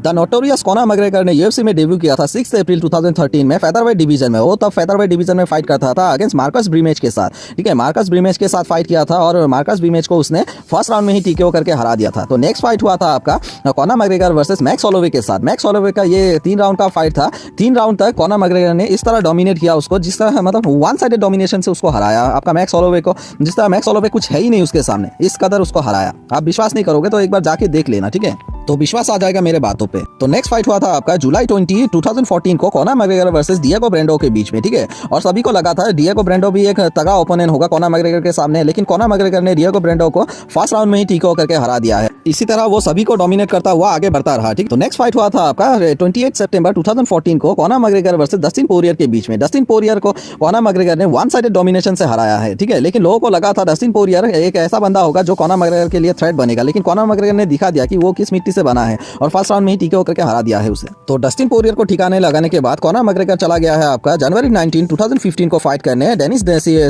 The notorious Conor McGregor ने UFC में debut किया था 6 अप्रैल 2013 में फेदरवेट डिवीजन में। वो तब फेदरवेट डिवीजन में फाइट करता था अगेंस्ट मार्कस ब्रीमेज के साथ, ठीक है। मार्कस ब्रीमेज के साथ फाइट किया था और मार्कस ब्रीमेज को उसने फर्स्ट राउंड में ही टीकेओ करके हरा दिया था। तो नेक्स्ट फाइट हुआ था आपका Conor McGregor versus max Holloway के साथ। मैक्स होलोवे का ये 3 राउंड का फाइट था। 3 राउंड तक कॉनर मैकग्रेगर ने इस तरह डोमिनेट किया उसको, जिस तरह मतलब वन साइडेड डोमिनेशन से उसको हराया आपका मैक्स होलोवे को, जिस तरह मैक्स होलोवे कुछ है ही नहीं उसके सामने, इस कदर उसको हराया। आप विश्वास नहीं करोगे तो एक बार जाके देख लेना, ठीक है, तो विश्वास आ जाएगा मेरे बातों पे। तो नेक्स्ट फाइट हुआ था आपका जुलाई 20, 2014 को कॉनर मैकग्रेगर वर्सेस डिएगो ब्रेंडो के बीच में, ठीक है। और सभी को लगा था डिएगो ब्रेंडो भी एक तगड़ा ओपोनेंट होगा कॉनर मैकग्रेगर के सामने, लेकिन कॉनर मैकग्रेगर ने डिएगो ब्रेंडो को फर्स्ट राउंड में ही टीकेओ करके हरा दिया है। इसी तरह वो सभी को डोमिनेट करता हुआ आगे बढ़ता रहा, ठीक। तो नेक्स्ट फाइट हुआ था आपका 28 सितंबर 2014 को Conor McGregor versus Dustin Poirier के बीच में। डस्टिन पोरियर को कॉनर मैकग्रेगर ने वन साइडेड डोमिनेशन से हराया है, ठीक है। लेकिन लोगों को लगा था डस्टिन पोरियर एक ऐसा बंदा होगा जो कॉनर मैकग्रेगर के लिए थ्रेट बनेगा, लेकिन कॉनर मैकग्रेगर ने दिखा दिया कि वो किस मिट्टी से बना है और फर्स्ट राउंड में ही टीकेओ करके हरा दिया है उसे। तो डस्टिन पोरियर को ठिकाने लगाने के बाद कॉनर मैकग्रेगर चला गया है आपका जनवरी 19, 2015 को फाइट करने डेनिस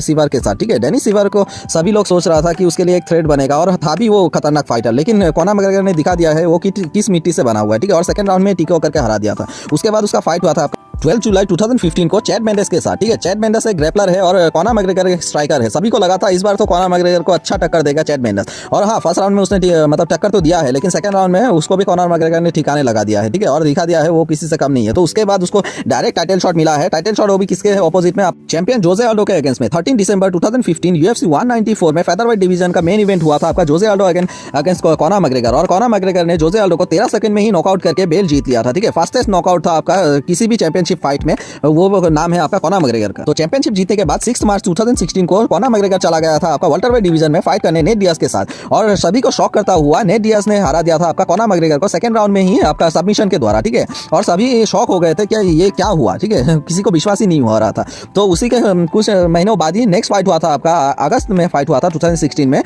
सीवर के साथ, ठीक है। डेनिस सीवर को सभी लोग सोच रहा था कि उसके लिए एक थ्रेट बनेगा और था भी वो खतरनाक फाइटर, लेकिन कॉनर मैकग्रेगर ने दिखा दिया है वो किस मिट्टी से बना हुआ है, ठीक है। और सेकंड राउंड में टीकेओ करके हरा दिया था। उसके बाद उसका फाइट हुआ था 12 जुलाई 2015 को चैड मेंडेस के साथ, ठीक है। चैड मेंडेस एक ग्रैपलर है और कॉनर मैकग्रेगर एक स्ट्राइकर है। सभी को लगा था इस बार तो कॉनर मैकग्रेगर को अच्छा टक्कर देगा चैड मेंडेस, और हाँ, फर्स्ट राउंड में उसने मतलब टक्कर तो दिया है, लेकिन सेकंड राउंड में उसको भी कॉनर मैकग्रेगर ने ठिकाने लगा दिया है, ठीक है, और दिखा दिया है वो किसी से कम नहीं है। तो उसके बाद उसको डायरेक्ट टाइटल शॉट मिला है। टाइटल शॉट वो भी किसके ऑपोजिट में, चैंपियन जोसे आल्डो के अगेंस्ट में। 13 दिसंबर 2015 यूएफसी 194 में फेदरवेट डिवीजन का मेन इवेंट हुआ था आपका जोसे आल्डो अगेंस्ट कॉनर मैकग्रेगर, और कॉनर मैकग्रेगर ने जोसे आल्डो को 13 सेकंड में ही नॉकआउट करके बेल जीत लिया था, ठीक है। फास्टेस्ट नॉकआउट था आपका किसी भी चैंपियनशिप फाइट में, वो नाम है आपका कॉनर मैकग्रेगर का। तो चैंपियनशिप जीतने के बाद 6 मार्च 2016 को कॉनर मैकग्रेगर चला गया था आपका वेल्टरवेट डिवीजन में फाइट करने नेट डियाज के साथ, और सभी को शॉक करता हुआ नेट डियाज ने हरा दिया था आपका कॉनर मैकग्रेगर को सेकंड राउंड में ही आपका सबमिशन के द्वारा, ठीक है। और सभी शॉक हो गए थे कि ये क्या हुआ, ठीक है, किसी को विश्वास ही नहीं हो रहा था। तो उसी के कुछ महीनों बाद ही नेक्स्ट फाइट हुआ था आपका अगस्त में फाइट हुआ था 2016 में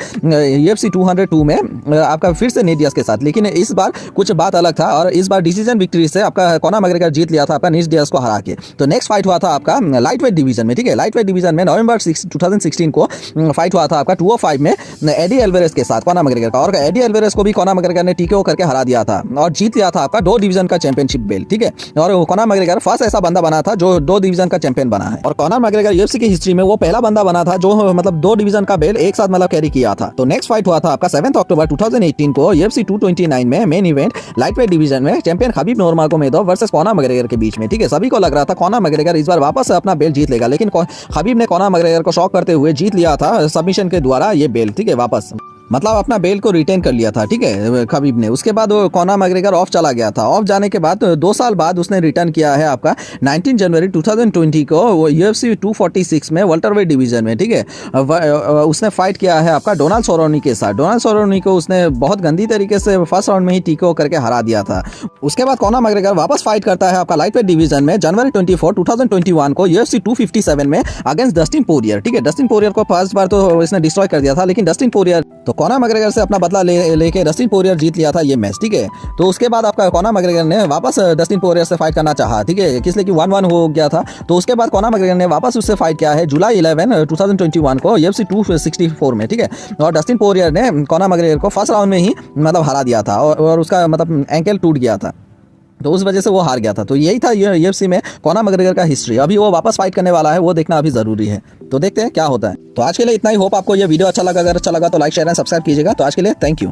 UFC 202 में आपका फिर से नेट डियाज के साथ, लेकिन इस बार कुछ बात अलग था और इस बार डिसीजन विक्ट्री से आपका कॉनर मैकग्रेगर जीत लिया था आपका नेट डियाज को हरा के। तो नेक्स्ट फाइट हुआ था आपका लाइट वेट डिवीजन में, ठीक है। लाइट वेट डिवीजन में नवंबर 6, 2016 को फाइट हुआ था आपका 205 में एडी एल्वेरेज के साथ कॉनर मैकग्रेगर का, और एडी एल्वेरेज को भी कॉनर मैकग्रेगर ने टीकेओ करके हरा दिया था और जीत लिया था आपका 2 डिवीजन का चैंपियनशिप बेल्ट, ठीक है। और कॉनर मैकग्रेगर फर्स्ट ऐसा बंदा बना था जो 2 डिवीजन का चैंपियन बना है, और कॉनर मैकग्रेगर यूएफसी की हिस्ट्री में वो पहला बंदा बना था जो मतलब 2 डिवीजन का बेल्ट एक साथ मतलब कैरी किया था। तो नेक्स्ट फाइट हुआ था आपका 7 अक्टूबर 2018 को UFC 229 में main event lightweight division में champion Khabib Nurmagomedov versus Conor McGregor के बीच में, ठीक है। सभी को लग रहा था कॉनर मैकग्रेगर इस बार वापस अपना बेल्ट जीत लेगा, लेकिन खबीब ने कॉनर मैकग्रेगर को शॉक करते हुए जीत लिया था सबमिशन के द्वारा ये बेल्ट, ठीक है, वापस मतलब अपना बेल्ट को रिटेन कर लिया था, ठीक है, खबीब ने। उसके बाद वो कॉनर मैकग्रेगर ऑफ चला गया था। ऑफ जाने के बाद 2 साल बाद उसने रिटर्न किया है आपका 19 जनवरी 2020 को वो UFC 246 में वेल्टरवेट डिवीजन में, ठीक है। उसने फाइट किया है आपका डोनाल्ड सोरोनी के साथ। डोनाल्ड सोरोनी को उसने बहुत गंदी तरीके से फर्स्ट राउंड में ही टीकेओ करके हरा दिया था। उसके बाद कॉनर मैकग्रेगर वापस फाइट करता है आपका लाइटवेट डिवीजन में जनवरी 24, 2021 को UFC 257 में अगेंस्ट डस्टिन पोरियर, ठीक है। डस्टिन पोरियर को फर्स्ट बार तो इसने डिस्ट्रॉय कर दिया था, लेकिन डस्टिन पोरियर तो कॉनर मैकग्रेगर से अपना बदला लेके डस्टिन पोरियर जीत लिया था ये मैच, ठीक है। तो उसके बाद आपका कॉनर मैकग्रेगर ने वापस डस्टिन पोरियर से फाइट करना चाहा, ठीक है, इसलिए कि 1-1 हो गया था। तो उसके बाद कॉनर मैकग्रेगर ने वापस उससे फाइट किया है जुलाई 11, 2021 को UFC 264 में, ठीक है। और डस्टिन पोरियर ने कॉनर मैकग्रेगर को फर्स्ट राउंड में ही मतलब हरा दिया था और उसका मतलब एंकल टूट गया था, तो उस वजह से वो हार गया था। तो यही था UFC में कॉनर मैकग्रेगर का हिस्ट्री। अभी वो वापस फाइट करने वाला है, वो देखना अभी जरूरी है। तो देखते हैं क्या होता है। तो आज के लिए इतना ही। होप आपको ये वीडियो अच्छा लगा। अगर अच्छा लगा तो लाइक शेयर एंड सब्सक्राइब कीजिएगा। तो आज के लिए थैंक यू।